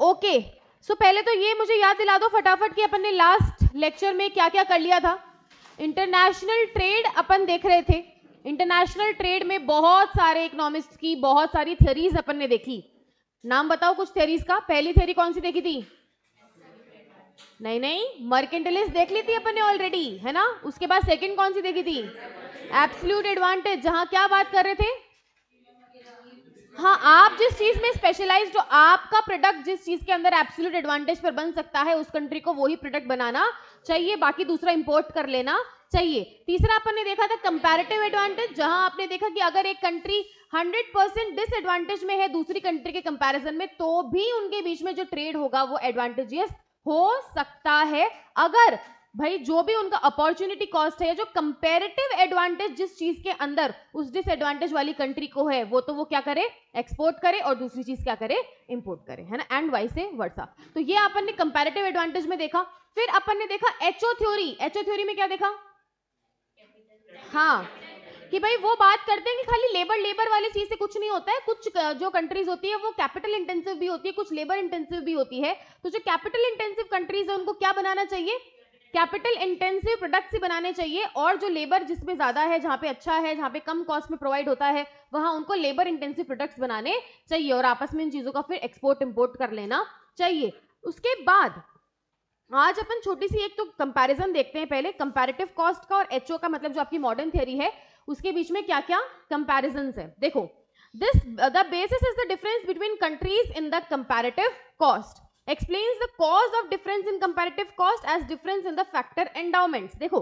Okay, सो पहले तो ये मुझे याद दिला दो फटाफट कि अपन ने लास्ट लेक्चर में क्या क्या कर लिया था। इंटरनेशनल ट्रेड अपन देख रहे थे। इंटरनेशनल ट्रेड में बहुत सारे इकोनॉमिस्ट की बहुत सारी थ्योरीज अपन ने देखी। नाम बताओ कुछ थ्योरीज का। पहली थ्योरी कौन सी देखी थी? नहीं, मर्केंटलिस्ट देख ली थी अपन ने ऑलरेडी, है ना। उसके बाद सेकंड कौन सी देखी थी? एब्सोल्यूट एडवांटेज, जहां क्या बात कर रहे थे? हाँ, आप जिस चीज में स्पेशलाइज्ड हो, आपका प्रोडक्ट जिस चीज के अंदर एब्सोल्यूट एडवांटेज पर बन सकता है, उस कंट्री को वही प्रोडक्ट बनाना चाहिए, बाकी दूसरा इंपोर्ट कर लेना चाहिए। तीसरा अपन ने देखा था कंपैरेटिव एडवांटेज, जहां आपने देखा कि अगर एक कंट्री 100% डिसएडवांटेज में है दूसरी कंट्री के कंपैरिजन में, तो भी उनके बीच में जो ट्रेड होगा वो एडवांटेजियस हो सकता है, अगर भाई जो भी उनका अपॉर्चुनिटी कॉस्ट है, जो कंपैरेटिव एडवांटेज जिस चीज के अंदर उस डिसएडवांटेज वाली कंट्री को है, वो तो वो क्या करे? एक्सपोर्ट करे, और दूसरी चीज क्या करे? इंपोर्ट करे, है ना। And vice versa. तो ये अपन ने कंपैरेटिव एडवांटेज में देखा। फिर अपन ने देखा एचओ थ्योरी। एचओ थ्योरी में क्या देखा? हाँ, कि भाई वो बात करते हैं कि खाली लेबर वाली चीज से कुछ नहीं होता है। कुछ जो कंट्रीज होती है वो कैपिटल इंटेंसिव भी होती है, कुछ लेबर इंटेंसिव भी होती है। तो जो कैपिटल इंटेंसिव कंट्रीज है उनको क्या बनाना चाहिए? कैपिटल इंटेंसिव प्रोडक्ट्स ही बनाने चाहिए, और जो लेबर जिसमें ज्यादा है, जहां पे अच्छा है, जहां पे कम कॉस्ट में प्रोवाइड होता है, वहां उनको लेबर इंटेंसिव प्रोडक्ट्स बनाने चाहिए, और आपस में इन चीजों का फिर एक्सपोर्ट इंपोर्ट कर लेना चाहिए। उसके बाद आज अपन छोटी सी एक तो कंपैरिजन देखते हैं पहले, कंपैरेटिव कॉस्ट का और एचओ का, मतलब जो आपकी मॉडर्न थ्योरी है उसके बीच में क्या क्या कंपैरिजंस है। देखो, this the basis is the difference between countries in the comparative cost, explains the cause of difference in comparative cost as difference in the factor endowments। देखो,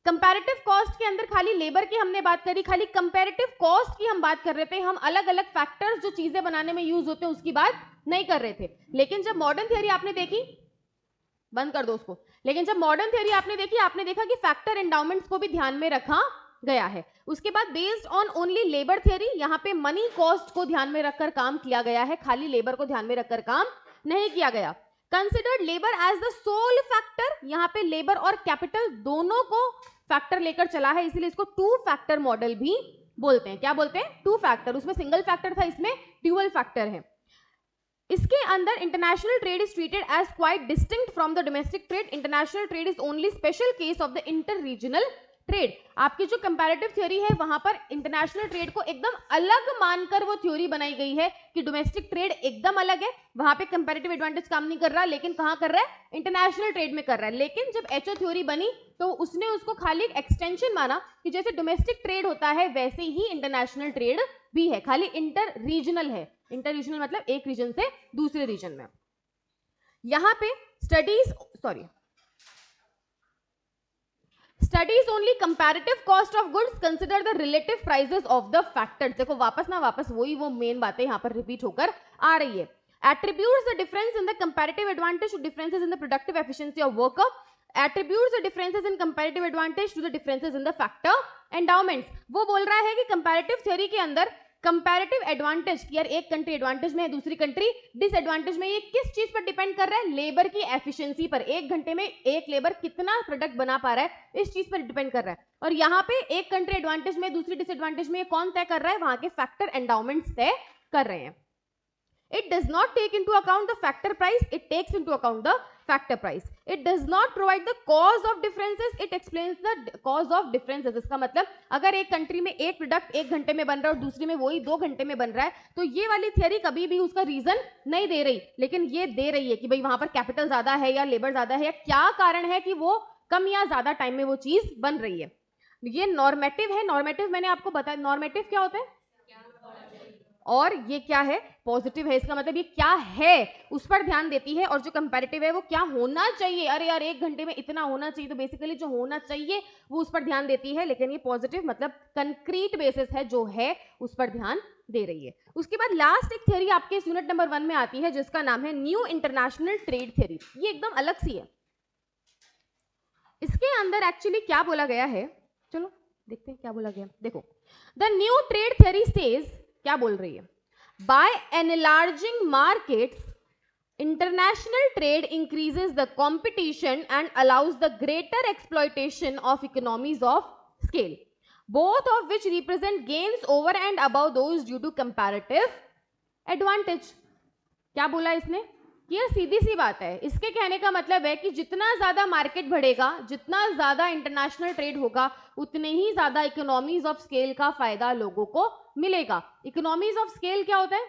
कंपैरेटिव कॉस्ट के अंदर खाली लेबर की हमने बात करी, खाली कंपैरेटिव कॉस्ट की हम बात कर रहे थे, हम अलग अलग फैक्टर्स जो चीजें बनाने में यूज होते हैं उसकी बात नहीं कर रहे थे। लेकिन जब मॉडर्न थ्योरी आपने देखी, बंद कर दो उसको, लेकिन जब मॉडर्न थ्योरी आपने देखी, आपने देखा कि फैक्टर एंडाउमेंट्स को भी ध्यान में रखा गया है। उसके बाद based on only labour theory, यहाँ पे मनी कॉस्ट को ध्यान में रखकर काम किया गया है, खाली लेबर को ध्यान में रखकर काम नहीं किया गया। Considered labour as the sole factor, यहाँ पे लेबर और कैपिटल दोनों को फैक्टर लेकर चला है, इसलिए इसको टू फैक्टर मॉडल भी बोलते हैं। क्या बोलते हैं? Two factor. उसमें सिंगल फैक्टर था, इसमें ड्यूअल फैक्टर है। इसके अंदर international trade is treated as quite distinct from the domestic trade. International trade is only special case of the inter regional trade. आपकी जो कंपैरेटिव थ्योरी है वहां पर इंटरनेशनल ट्रेड को एकदम अलग मानकर वो थ्योरी बनाई गई है कि डोमेस्टिक ट्रेड एकदम अलग है, वहां पे कंपैरेटिव एडवांटेज काम नहीं कर रहा, लेकिन कहां कर रहा है? इंटरनेशनल ट्रेड में कर रहा है। लेकिन जब एचओ थ्योरी बनी तो उसने उसको खाली एक एक्सटेंशन माना कि जैसे डोमेस्टिक ट्रेड होता है वैसे ही इंटरनेशनल ट्रेड भी है, खाली इंटर रीजनल है। इंटर रीजनल मतलब एक रीजन से दूसरे रीजन में। यहां पे studies only comparative cost of goods, consider the relative prices of the factors. देखो वापस वही वो मेन बातें यहां पर रिपीट होकर आ रही है। attributes the difference in the comparative advantage to differences in the productive efficiency of worker, attributes the differences in comparative advantage to the differences in the factor endowments। वो बोल रहा है कि कंपैरेटिव थ्योरी के अंदर कंपैरेटिव एडवांटेज, यार एक country advantage में है दूसरी कंट्री डिसएडवांटेज में, ये किस चीज पर डिपेंड कर रहा है? लेबर की एफिशिएंसी पर। एक घंटे में एक लेबर कितना प्रोडक्ट बना पा रहा है, इस चीज पर डिपेंड कर रहा है। और यहाँ पे एक कंट्री एडवांटेज में दूसरी डिसएडवांटेज में, कौन तय कर रहा है? वहां के फैक्टर एंडाउमेंट्स तय कर रहे हैं। It does not take into account the factor price, it takes into account the factor price. It does not provide the cause of differences, it explains the cause of differences। इसका मतलब अगर एक country में एक product एक घंटे में बन रहा है और दूसरी में वही 2 घंटे में बन रहा है, तो ये वाली थियरी कभी भी उसका रीजन नहीं दे रही, लेकिन ये दे रही है कि भाई वहां पर कैपिटल ज्यादा है या लेबर ज्यादा है, या क्या कारण है कि वो कम या ज्यादा टाइम में वो चीज बन रही है। ये नॉर्मेटिव है। नॉर्मेटिव मैंने आपको बताया, नॉर्मेटिव क्या होता है, और ये क्या है? पॉजिटिव है। इसका मतलब ये क्या है उस पर ध्यान देती है, और जो कंपैरेटिव है वो क्या होना चाहिए। अरे यार एक घंटे में इतना होना चाहिए, तो बेसिकली जो होना चाहिए वो उस पर ध्यान देती है, लेकिन ये पॉजिटिव मतलब कंक्रीट बेसिस है, जो है उस पर ध्यान दे रही है। उसके बाद लास्ट एक थ्योरी आपके इस यूनिट नंबर 1 में आती है, जिसका नाम है न्यू इंटरनेशनल ट्रेड थ्योरी। ये एकदम अलग सी है। इसके अंदर एक्चुअली क्या बोला गया है, चलो देखते हैं क्या बोला गया। देखो, the new trade theory says, क्या बोल रही है? By enlarging markets, international trade increases the competition and allows the greater exploitation of economies of scale, both of which represent gains over and above those due to comparative advantage। क्या बोला इसने? ये सीधी सी बात है। इसके कहने का मतलब है कि जितना ज्यादा मार्केट बढ़ेगा, जितना ज्यादा इंटरनेशनल ट्रेड होगा, उतने ही ज्यादा इकोनॉमीज ऑफ स्केल का फायदा लोगों को मिलेगा। इकोनॉमीज ऑफ स्केल क्या होता है?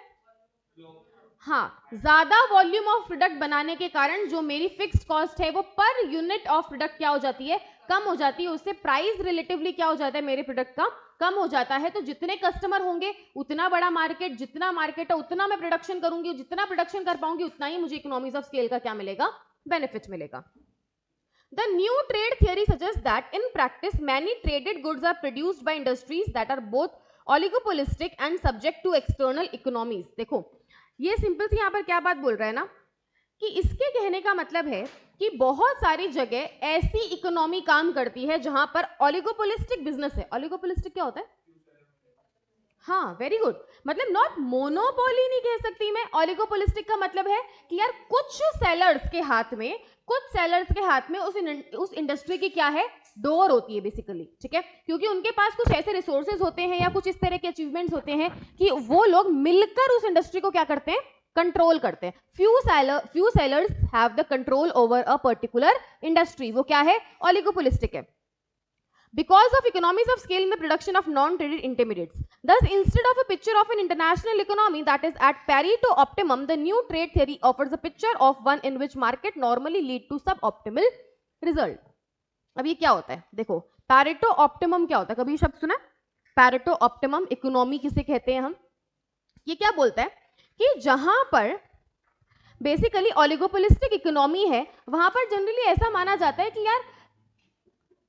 हाँ, ज्यादा वॉल्यूम ऑफ प्रोडक्ट बनाने के कारण जो मेरी फिक्स्ड कॉस्ट है वो पर यूनिट ऑफ प्रोडक्ट क्या हो जाती है? कम हो जाती है। उससे प्राइस रिलेटिवली क्या हो जाता है मेरे प्रोडक्ट का? कम हो जाता है। तो जितने कस्टमर होंगे उतना बड़ा मार्केट, जितना मार्केट है उतना मैं प्रोडक्शन करूंगी, जितना प्रोडक्शन कर पाऊंगी उतना ही मुझे इकोनॉमीज ऑफ स्केल का क्या मिलेगा? बेनिफिट मिलेगा। The new trade theory suggests that in practice many traded goods are produced by industries that are both oligopolistic and subject to external economies। देखो ये सिंपल सी यहाँ पर क्या बात बोल रहा है ना, कि इसके कहने का मतलब है कि बहुत सारी जगह ऐसी इकोनॉमी काम करती है जहां पर ऑलिगोपोलिस्टिक बिजनेस है। ऑलिगोपोलिस्टिक क्या होता है? हाँ, वेरी गुड। मतलब नॉट मोनोपोली नहीं कह सकती मैं। ऑलिगोपोलिस्टिक का मतलब है कि यार कुछ सेलर्स के हाथ में उस इंडस्ट्री की क्या है? डोर होती है बेसिकली, ठीक है? क्योंकि उनके पास कुछ ऐसे रिसोर्सेज होते हैं या कुछ इस तरह के अचीवमेंट्स होते हैं कि वो लोग मिलकर उस इंडस्ट्री को क्या करते हैं? कंट्रोल करते हैं। Few sellers have the control over a particular industry. वो क्या है? ऑलिगोपोलिस्टिक है। Because of economies of scale in the production of non-traded intermediates. Thus, instead of a picture of an international economy that is at Pareto optimum, the new trade theory offers a picture of one in which market normally lead to suboptimal result. अब ये क्या होता है? देखो, Pareto optimum क्या होता है? कभी शब्द सुना? Pareto optimum इकोनॉमी किसे कहते हैं हम? ये क्या बोलता है कि जहां पर बेसिकली ऑलिगोपोलिस्टिक इकोनॉमी है वहां पर जनरली ऐसा माना जाता है कि यार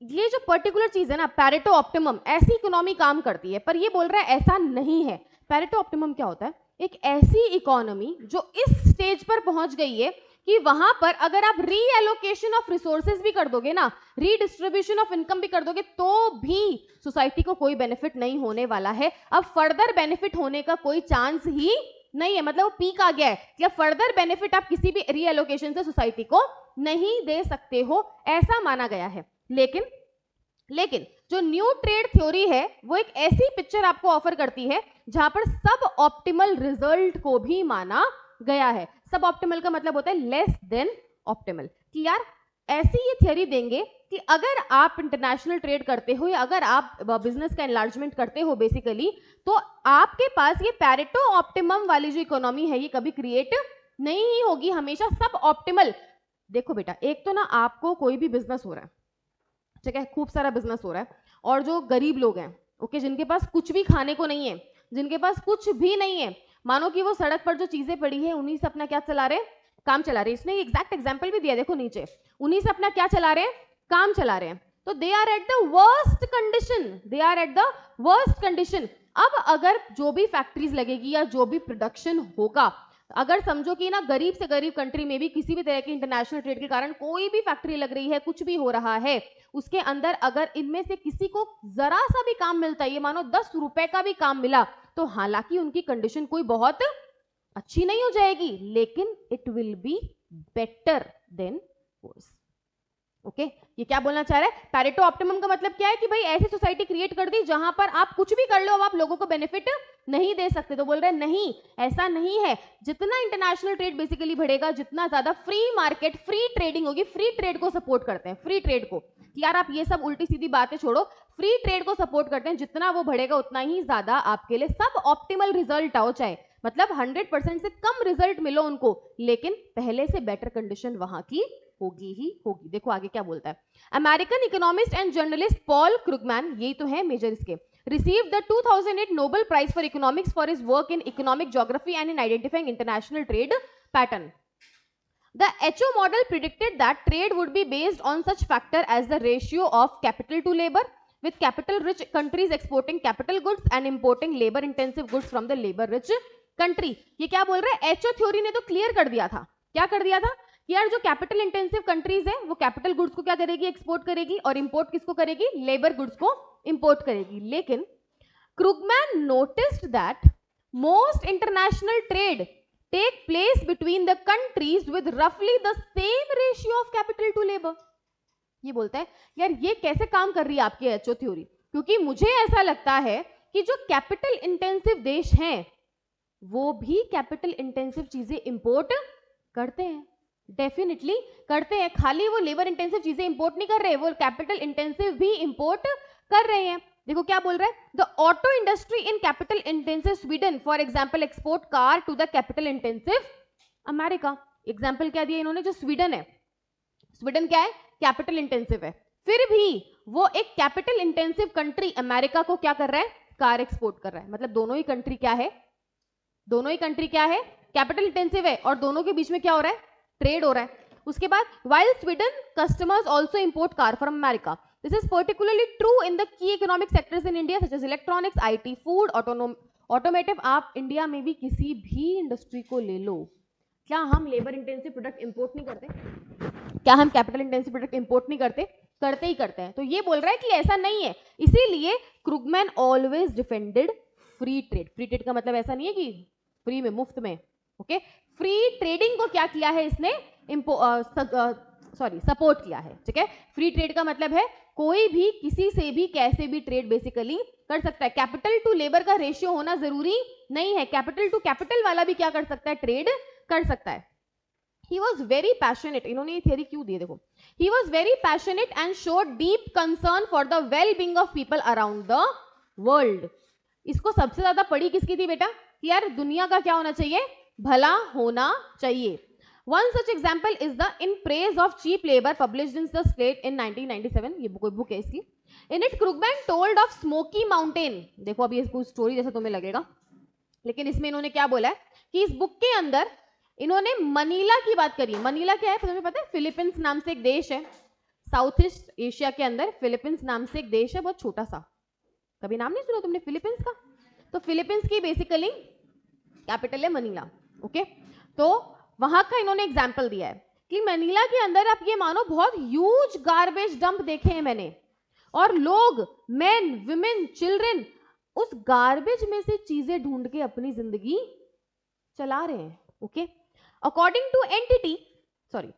ये जो पर्टिकुलर चीज है ना, पैरेटो ऑप्टिमम, ऐसी इकोनॉमी काम करती है। पर ये बोल रहा है ऐसा नहीं है। पैरेटो ऑप्टिमम क्या होता है? एक ऐसी इकोनॉमी जो इस स्टेज पर पहुंच गई है कि वहां पर अगर आप रीएलोकेशन ऑफ रिसोर्सेज भी कर दोगे ना, रीडिस्ट्रीब्यूशन ऑफ इनकम भी कर दोगे, तो भी सोसाइटी को कोई बेनिफिट नहीं होने वाला है। अब फर्दर बेनिफिट होने का कोई चांस ही नहीं है। मतलब वो पीक आ गया है कि फर्दर बेनिफिट आप किसी भी रीएलोकेशन से सोसाइटी को नहीं दे सकते हो, ऐसा माना गया है। लेकिन जो न्यू ट्रेड थ्योरी है वो एक ऐसी पिक्चर आपको ऑफर करती है जहां पर सब ऑप्टिमल रिजल्ट को भी माना गया है। सब ऑप्टिमल का मतलब होता है लेस देन ऑप्टिमल। कि यार ऐसी ये थ्योरी देंगे कि अगर आप इंटरनेशनल ट्रेड करते हो या अगर आप बिजनेस का एनलार्जमेंट करते हो बेसिकली, तो आपके पास ये पैरेटो ऑप्टिमम वाली जो इकोनॉमी है ये कभी क्रिएट नहीं ही होगी, हमेशा सब ऑप्टिमल। देखो बेटा, एक तो ना आपको कोई भी बिजनेस हो रहा है, ठीक है, खूब सारा बिजनेस हो रहा है, और जो गरीब लोग हैं, ओके, जिनके पास कुछ भी खाने को नहीं है, जिनके पास कुछ भी नहीं है, मानो कि वो सड़क पर जो चीजें पड़ी है उन्हीं से अपना क्या चला रहे? काम चला रहे। इसने एग्जैक्ट एग्जांपल भी दिया, देखो नीचे, उन्हीं से अपना क्या चला रहे? काम चला रहे हैं। तो they are at the worst condition. अब अगर जो भी फैक्ट्रीज लगेगी या जो भी प्रोडक्शन होगा, अगर समझो कि ना गरीब से गरीब कंट्री में भी किसी भी तरह की इंटरनेशनल ट्रेड के कारण कोई भी फैक्ट्री लग रही है, कुछ भी हो रहा है, उसके अंदर अगर इनमें से किसी को जरा सा भी काम मिलता है, ये मानो 10 रुपए का भी काम मिला, तो हालांकि उनकी कंडीशन कोई बहुत अच्छी नहीं हो जाएगी, लेकिन it will be better than worse. Okay, ये क्या बोलना चाह रहा है? पैरेटो ऑप्टिमम का मतलब क्या है कि भाई ऐसी सोसाइटी क्रिएट कर दी जहां पर आप कुछ भी कर लो, अब आप लोगों को बेनिफिट नहीं दे सकते। तो बोल रहे हैं नहीं, ऐसा नहीं है। जितना इंटरनेशनल ट्रेड बेसिकली बढ़ेगा, जितना ज्यादा फ्री मार्केट, फ्री ट्रेडिंग होगी, फ्री ट्रेड को सपोर्ट करते हैं, फ्री ट्रेड को, कि यार आप ये सब उल्टी सीधी बातें छोड़ो, फ्री ट्रेड को सपोर्ट करते हैं, जितना वो बढ़ेगा उतना ही ज्यादा आपके लिए सब ऑप्टिमल रिजल्ट आओ, चाहे मतलब 100% से कम रिजल्ट मिलो उनको, लेकिन पहले से बेटर कंडीशन वहां की होगी ही होगी। देखो आगे क्या बोलता है। American economist and journalist Paul Krugman, यही तो है मेजर इसके, received the 2008 Nobel Prize for Economics for his work in economic geography and in identifying international trade pattern. The HO model predicted that trade would be based on such factor as the ratio of capital to labor, with capital rich countries exporting capital goods and importing labor intensive goods from the labor rich country. ये क्या बोल रहा है? HO theory ने तो clear कर दिया था। क्या कर दिया था? यार जो कैपिटल इंटेंसिव कंट्रीज है वो कैपिटल गुड्स को क्या करेगी? एक्सपोर्ट करेगी, और इंपोर्ट किसको करेगी? लेबर गुड्स को इंपोर्ट करेगी। लेकिन Krugman noticed that most international trade take place between the countries with रफली the same ratio of capital to labour. ये बोलता है यार ये कैसे काम कर रही है आपकी एचओ थ्योरी, क्योंकि मुझे ऐसा लगता है कि जो कैपिटल इंटेंसिव देश हैं वो भी कैपिटल इंटेंसिव चीजें इंपोर्ट करते हैं, डेफिनेटली करते हैं। खाली वो लेबर इंटेंसिव चीजें इंपोर्ट नहीं कर रहे, वो कैपिटल इंटेंसिव भी इंपोर्ट कर रहे हैं। देखो क्या बोल रहा है, the auto industry in capital intensive Sweden for example export car to the capital intensive America. Example क्या दिया इन्होंने, जो स्वीडन है, स्वीडन क्या है, कैपिटल इंटेंसिव है, फिर भी वो एक कैपिटल इंटेंसिव कंट्री अमेरिका को क्या कर रहा है, कार एक्सपोर्ट कर रहा है। मतलब दोनों ही कंट्री क्या है, दोनों ही कंट्री क्या है, कैपिटल इंटेंसिव है, और दोनों के बीच में क्या हो रहा है, ट्रेड हो रहा है। उसके बाद while Sweden customers also import car from America, this is particularly true in the key economic sectors in India such as electronics, IT, food, automotive. आप इंडिया में भी किसी भी इंडस्ट्री को ले लो, क्या हम लेबर इंटेंसिव प्रोडक्ट इंपोर्ट नहीं करते, क्या हम कैपिटल इंटेंसिव प्रोडक्ट इंपोर्ट नहीं करते, करते ही करते हैं। तो ये बोल रहा है कि ऐसा नहीं है, इसीलिए Krugman always defended free trade. Free trade का मतलब ऐसा नहीं है कि फ्री में, मुफ्त में, ओके। फ्री ट्रेडिंग को क्या किया है इसने, सपोर्ट किया है, ठीक है। फ्री ट्रेड का मतलब है कोई भी किसी से भी कैसे भी ट्रेड बेसिकली कर सकता है। कैपिटल टू लेबर का रेशियो होना जरूरी नहीं है, कैपिटल टू कैपिटल वाला भी क्या कर सकता है, ट्रेड कर सकता है। He was very passionate, इन्होंने ये थियरी क्यों दी देखो, he was very passionate and showed deep concern for the well-being of people around the world। इसको सबसे ज्यादा पढ़ी किसकी थी बेटा, कि यार दुनिया का क्या होना चाहिए, भला होना चाहिए। One such example is the In Praise of Cheap Labor published in the Slate in 1997, ये कोई बुक है इसकी। In it Krugman told of Smoky Mountain, देखो अभी इसको स्टोरी जैसा तुम्हें लगेगा, लेकिन इसमें इन्होंने क्या बोला है कि इस बुक के अंदर इन्होंने मनीला की बात करी। मनीला क्या है तुम्हें पता है, फिलीपींस नाम से एक देश है, साउथ ईस्ट एशिया के अंदर फिलीपींस नाम से एक देश है, बहुत छोटा सा, कभी नाम नहीं सुना तुमने फिलीपींस का? तो फिलीपींस की बेसिकली कैपिटल है मनीला, ओके। तो वहां का इन्होंने एग्जाम्पल दिया है कि मनीला के अंदर आप ये मानो बहुत ह्यूज गार्बेज डंप देखे हैं मैंने, और लोग, मेन, विमेन, चिल्ड्रन उस गार्बेज में से चीजें ढूंढ के अपनी जिंदगी चला रहे हैं, okay. According to entity, sorry,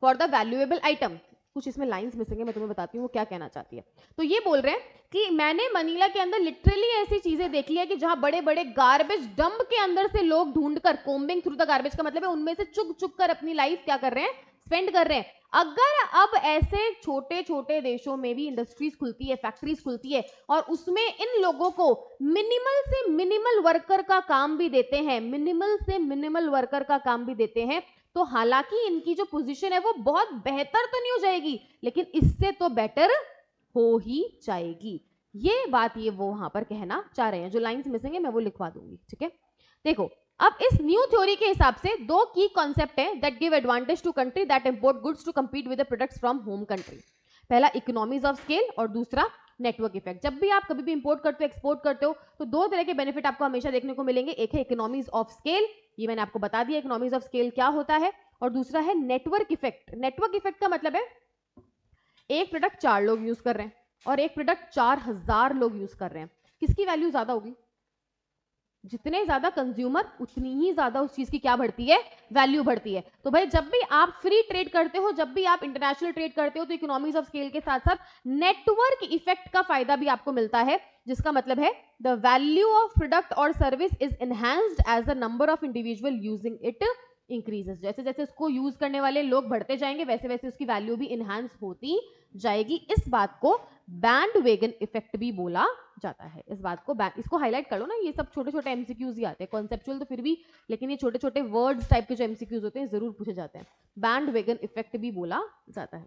for the valuable item, कुछ इसमें लाइंस मिसिंग है, मैं तुम्हें बताती हूँ वो क्या कहना चाहती है। तो ये बोल रहे हैं कि मैंने मनीला के अंदर लिटरली ऐसी चीजें देखी है कि जहां बड़े बड़े गार्बेज डंप के अंदर से लोग ढूंढकर, कोम्बिंग थ्रू द गार्बेज का मतलब है उनमें से चुग चुग कर अपनी लाइफ क्या कर रहे हैं, स्पेंड कर रहे हैं। अगर अब ऐसे छोटे छोटे देशों में भी इंडस्ट्रीज खुलती है, फैक्ट्रीज खुलती है, और उसमें इन लोगों को मिनिमल से मिनिमल वर्कर का काम भी देते हैं, मिनिमल से मिनिमल वर्कर का काम भी देते हैं, तो हालांकि इनकी जो पोजीशन है वो बहुत बेहतर तो नहीं हो जाएगी, लेकिन इससे तो बेटर हो ही जाएगी। ये बात ये वो वहां पर कहना चाह रहे हैं। जो लाइंस मिसिंग है मैं वो लिखवा दूंगी, ठीक है। देखो अब इस न्यू थ्योरी के हिसाब से दो की कॉन्सेप्ट है that give advantage to country that import goods to compete with the products from home country. पहला इकोनॉमीज ऑफ स्केल और दूसरा नेटवर्क इफेक्ट। जब भी आप कभी भी इंपोर्ट करते हो, एक्सपोर्ट करते हो, तो दो तरह के बेनिफिट आपको हमेशा देखने को मिलेंगे। एक है इकोनॉमीज ऑफ स्केल, ये मैंने आपको बता दिया इकोनॉमीज ऑफ स्केल क्या होता है, और दूसरा है नेटवर्क इफेक्ट। नेटवर्क इफेक्ट का मतलब है एक प्रोडक्ट 4 लोग यूज कर रहे हैं और एक प्रोडक्ट 4000 लोग यूज कर रहे हैं, किसकी वैल्यू ज्यादा होगी? जितने ज्यादा कंज्यूमर उतनी ही ज्यादा उस चीज की क्या बढ़ती है, वैल्यू बढ़ती है। तो भाई जब भी आप फ्री ट्रेड करते हो, जब भी आप इंटरनेशनल ट्रेड करते हो, तो इकोनॉमीज ऑफ स्केल के साथ साथ नेटवर्क इफेक्ट का फायदा भी आपको मिलता है, जिसका मतलब है द वैल्यू ऑफ प्रोडक्ट और service is enhanced as the number of individual using it increases. जैसे जैसे उसको यूज करने वाले लोग बढ़ते जाएंगे, वैसे वैसे उसकी वैल्यू भी इनहांस होती जाएगी। इस बात को बैंडवेगन इफेक्ट भी बोला जाता है। इस बात को इसको हाईलाइट कर लो ना, ये सब छोटे छोटे एमसीक्यूज ही आते हैं, कॉन्सेप्चुअल तो फिर भी, लेकिन ये छोटे छोटे वर्ड्स टाइप के जो एमसीक्यूज होते हैं जरूर पूछे जाते हैं। बैंडवेगन इफेक्ट भी बोला जाता है।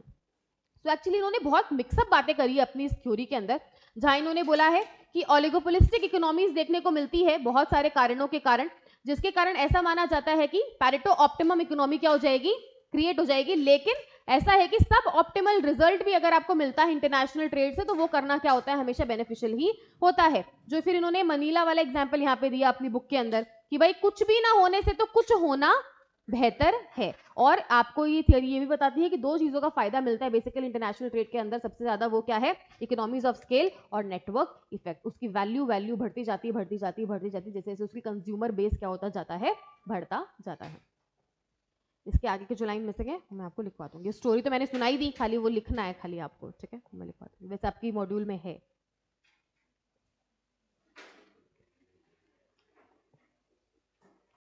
तो एक्चुअली इन्होंने बहुत मिक्सअप बातें करी अपनी इस थ्योरी के अंदर, जहां इन्होंने बोला है कि ओलिगोपोलिस्टिक इकोनॉमीज देखने को मिलती है बहुत सारे कारणों के कारण, जिसके कारण ऐसा माना जाता है कि पैरेटो ऑप्टिमम इकोनॉमी क्या हो जाएगी, क्रिएट हो जाएगी। लेकिन ऐसा है कि सब ऑप्टिमल रिजल्ट भी अगर आपको मिलता है इंटरनेशनल ट्रेड से, तो वो करना क्या होता है, हमेशा बेनिफिशियल ही होता है। जो फिर इन्होंने मनीला वाला एग्जांपल यहाँ पे दिया अपनी बुक के अंदर कि भाई कुछ भी ना होने से तो कुछ होना बेहतर है। और आपको ये थियरी ये भी बताती है कि दो चीजों का फायदा मिलता है बेसिकली इंटरनेशनल ट्रेड के अंदर, सबसे ज्यादा वो क्या है, इकोनॉमीज ऑफ स्केल और नेटवर्क इफेक्ट। उसकी वैल्यू बढ़ती जाती है, बढ़ती जाती है, बढ़ती जाती है, जैसे जैसे उसकी कंज्यूमर बेस क्या होता जाता है, बढ़ता जाता है। इसके आगे के जो लाइन मिसिंग है मैं आपको लिखवा दूंगी। स्टोरी तो मैंने सुनाई दी, खाली वो लिखना है खाली आपको, ठीक है, मैं लिखवा दूंगी, वैसे आपकी मॉड्यूल में है।